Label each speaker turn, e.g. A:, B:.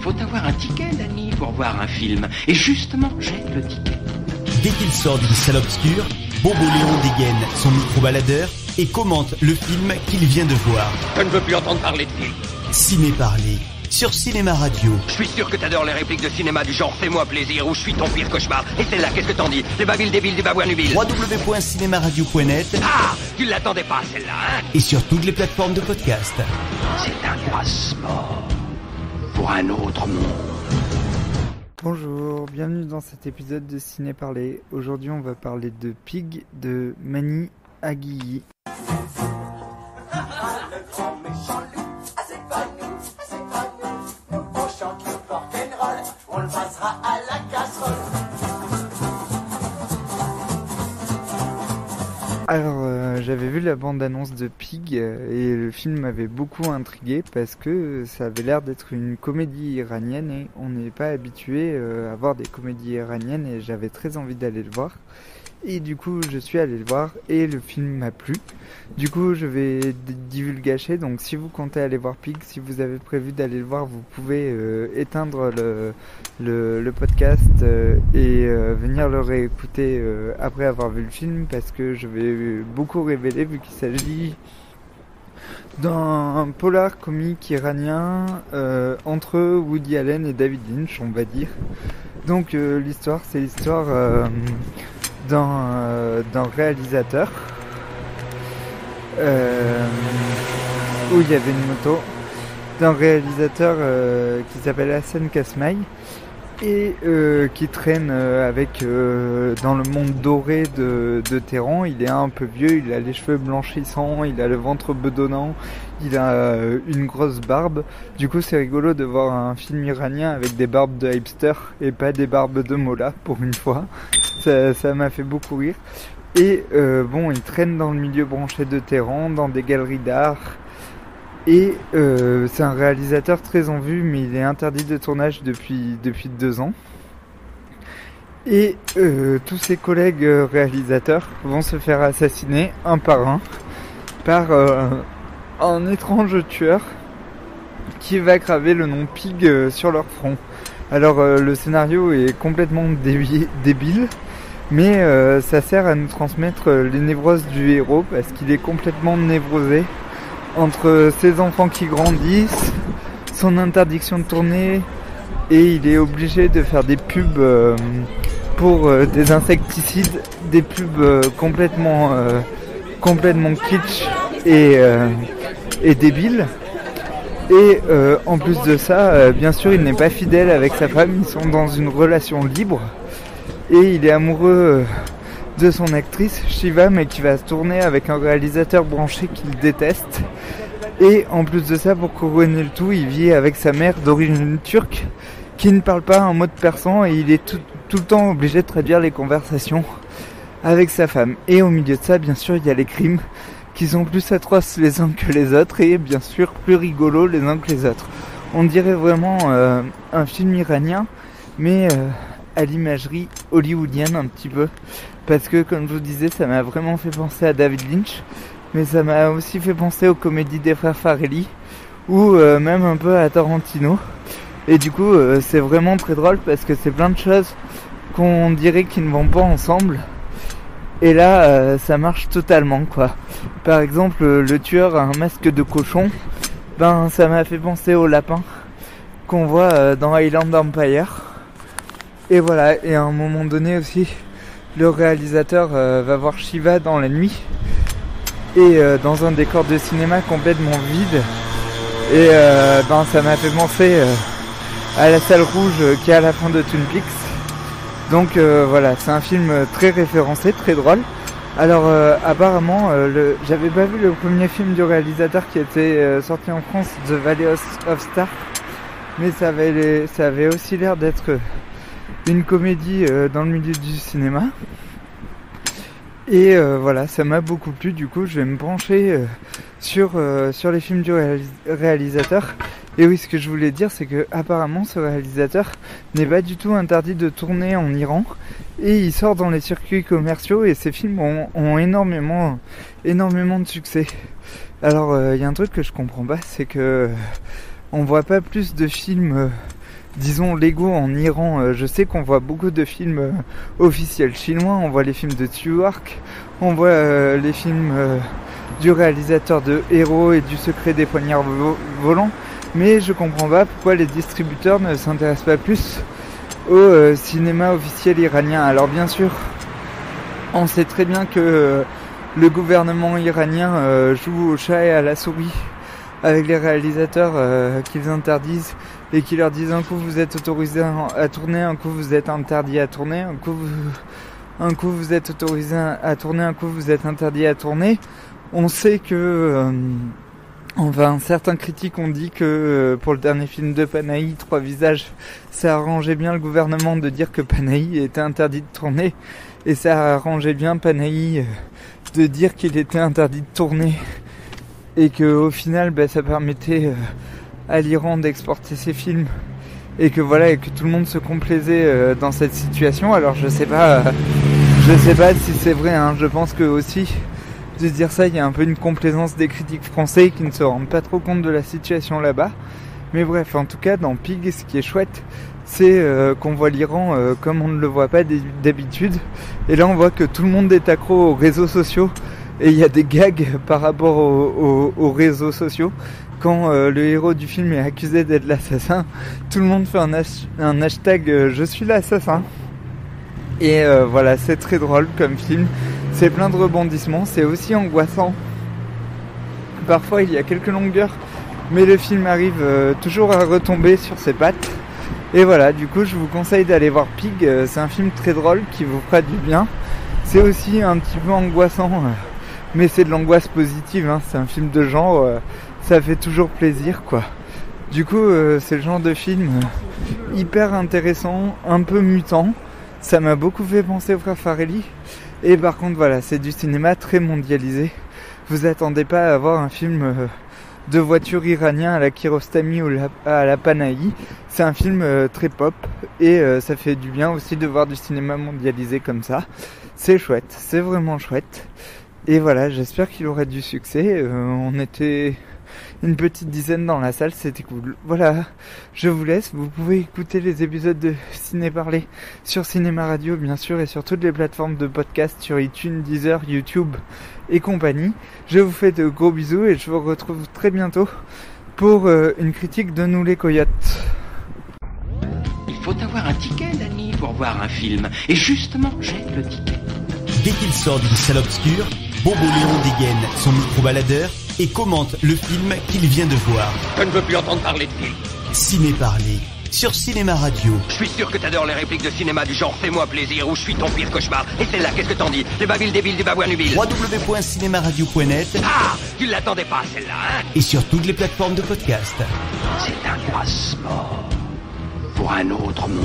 A: Faut avoir un ticket, Danny, pour voir un film. Et justement, j'ai le ticket.
B: Dès qu'il sort d'une salle obscure, Bobo Léon dégaine son micro-baladeur et commente le film qu'il vient de voir.
A: Je ne veux plus entendre parler de film.
B: Ciné Parler, sur Cinéma Radio.
A: Je suis sûr que t'adores les répliques de cinéma du genre « Fais-moi plaisir » ou « Je suis ton pire cauchemar ». Et celle-là, qu'est-ce que t'en dis? Les babiles débiles du babouin nubile.
B: www.cinemaradio.net.
A: Ah, tu l'attendais pas, celle-là, hein?
B: Et sur toutes les plateformes de podcast.
A: C'est un passeport pour un autre monde.
C: Bonjour, bienvenue dans cet épisode de Ciné Parler. Aujourd'hui, on va parler de Pig de Mani Aguilli. Alors, j'avais vu la bande-annonce de Pig et le film m'avait beaucoup intrigué parce que ça avait l'air d'être une comédie iranienne et on n'est pas habitué à voir des comédies iraniennes et j'avais très envie d'aller le voir. Et du coup, je suis allé le voir et le film m'a plu. Du coup, je vais divulgacher. Donc, si vous comptez aller voir Pig, si vous avez prévu d'aller le voir, vous pouvez éteindre le podcast et venir le réécouter après avoir vu le film parce que je vais beaucoup révéler vu qu'il s'agit d'un polar comique iranien entre Woody Allen et David Lynch, on va dire. Donc, l'histoire, c'est l'histoire d'un réalisateur où il y avait une moto, d'un réalisateur qui s'appelle Hassan Kasmaï et qui traîne avec dans le monde doré de Téhéran. Il est un peu vieux, il a les cheveux blanchissants, il a le ventre bedonnant, il a une grosse barbe. Du coup, c'est rigolo de voir un film iranien avec des barbes de hipster et pas des barbes de molla pour une fois. Ça m'a fait beaucoup rire. Et bon, il traîne dans le milieu branché de Téhéran, dans des galeries d'art. Et c'est un réalisateur très en vue, mais il est interdit de tournage depuis 2 ans. Et tous ses collègues réalisateurs vont se faire assassiner un par un par un étrange tueur qui va graver le nom Pig sur leur front. Alors le scénario est complètement débile. Mais ça sert à nous transmettre les névroses du héros parce qu'il est complètement névrosé entre ses enfants qui grandissent, son interdiction de tourner et il est obligé de faire des pubs pour des insecticides, des pubs complètement kitsch et débiles. Et en plus de ça, bien sûr, il n'est pas fidèle avec sa femme, ils sont dans une relation libre. Et il est amoureux de son actrice Shiva, mais qui va se tourner avec un réalisateur branché qu'il déteste. Et en plus de ça, pour couronner le tout, il vit avec sa mère d'origine turque qui ne parle pas un mot de persan et il est tout le temps obligé de traduire les conversations avec sa femme. Et au milieu de ça, bien sûr, il y a les crimes qui sont plus atroces les uns que les autres et bien sûr plus rigolos les uns que les autres. On dirait vraiment un film iranien, mais à l'imagerie hollywoodienne un petit peu, parce que comme je vous disais, ça m'a vraiment fait penser à David Lynch, mais ça m'a aussi fait penser aux comédies des frères Farrelly ou même un peu à Tarantino. Et du coup c'est vraiment très drôle parce que c'est plein de choses qu'on dirait qu'ils ne vont pas ensemble et là ça marche totalement quoi. Par exemple le tueur a un masque de cochon, ben ça m'a fait penser au lapin qu'on voit dans Highland Empire. Et voilà, et à un moment donné aussi, le réalisateur va voir Shiva dans la nuit et dans un décor de cinéma complètement vide. Et ben ça m'a fait penser à la salle rouge qui est à la fin de Twin Peaks. Donc voilà, c'est un film très référencé, très drôle. Alors apparemment, j'avais pas vu le premier film du réalisateur qui était sorti en France, The Valley of Stars, mais ça avait aussi l'air d'être une comédie dans le milieu du cinéma. Et voilà, ça m'a beaucoup plu. Du coup, je vais me pencher sur les films du réalisateur. Et oui, ce que je voulais dire, c'est que apparemment, ce réalisateur n'est pas du tout interdit de tourner en Iran. Et il sort dans les circuits commerciaux et ses films ont énormément de succès. Alors, il y a un truc que je comprends pas, c'est que on voit pas plus de films disons, légaux en Iran. Je sais qu'on voit beaucoup de films officiels chinois, on voit les films de Stewart, on voit les films du réalisateur de Héros et du Secret des poignards volants, mais je comprends pas pourquoi les distributeurs ne s'intéressent pas plus au cinéma officiel iranien. Alors bien sûr, on sait très bien que le gouvernement iranien joue au chat et à la souris avec les réalisateurs qu'ils interdisent et qui leur disent un coup vous êtes autorisé à tourner, un coup vous êtes interdit à tourner, un coup vous êtes autorisé à tourner, un coup vous êtes interdit à tourner. On sait que enfin, certains critiques ont dit que pour le dernier film de Panahi, Trois Visages, ça arrangeait bien le gouvernement de dire que Panahi était interdit de tourner, et ça arrangeait bien Panahi de dire qu'il était interdit de tourner, et que au final ça permettait à l'Iran d'exporter ses films, et que voilà, et que tout le monde se complaisait dans cette situation. Alors je sais pas si c'est vrai, hein. Je pense que aussi de dire ça, il y a un peu une complaisance des critiques français qui ne se rendent pas trop compte de la situation là-bas. Mais bref, en tout cas, dans Pig, ce qui est chouette, c'est qu'on voit l'Iran comme on ne le voit pas d'habitude. Et là, on voit que tout le monde est accro aux réseaux sociaux. Et il y a des gags par rapport aux réseaux sociaux. Quand le héros du film est accusé d'être l'assassin, tout le monde fait un hashtag je suis l'assassin. Et voilà, c'est très drôle comme film. C'est plein de rebondissements, c'est aussi angoissant. Parfois il y a quelques longueurs, mais le film arrive toujours à retomber sur ses pattes. Et voilà, du coup je vous conseille d'aller voir Pig, c'est un film très drôle qui vous fera du bien. C'est aussi un petit peu angoissant, mais c'est de l'angoisse positive, hein. C'est un film de genre, ça fait toujours plaisir quoi. Du coup c'est le genre de film hyper intéressant, un peu mutant. Ça m'a beaucoup fait penser aux frères Farrelly. Et par contre voilà, c'est du cinéma très mondialisé. Vous attendez pas à avoir un film de voiture iranien à la Kiarostami ou à la Panahi. C'est un film très pop et ça fait du bien aussi de voir du cinéma mondialisé comme ça. C'est chouette, c'est vraiment chouette. Et voilà, j'espère qu'il aura du succès. On était une petite dizaine dans la salle, c'était cool. Voilà, je vous laisse. Vous pouvez écouter les épisodes de Ciné Parler sur Cinéma Radio, bien sûr, et sur toutes les plateformes de podcast, sur iTunes, Deezer, YouTube et compagnie. Je vous fais de gros bisous et je vous retrouve très bientôt pour une critique de Nous les Coyotes.
A: Il faut avoir un ticket, Danny, pour voir un film. Et justement, j'ai le ticket.
B: Dès qu'il sort d'une salle obscure, Bobo Léon dégaine son micro-baladeur et commente le film qu'il vient de voir.
A: Je ne veux plus entendre parler de film.
B: Ciné Parler sur Cinéma Radio.
A: Je suis sûr que t'adores les répliques de cinéma du genre fais-moi plaisir ou je suis ton pire cauchemar. Et celle-là, qu'est-ce que t'en dis? Les babiles débiles du babouin nubile.
B: www.cinemaradio.net.
A: Ah, tu l'attendais pas celle-là, hein?
B: Et sur toutes les plateformes de podcast.
A: C'est un passeport pour un autre monde.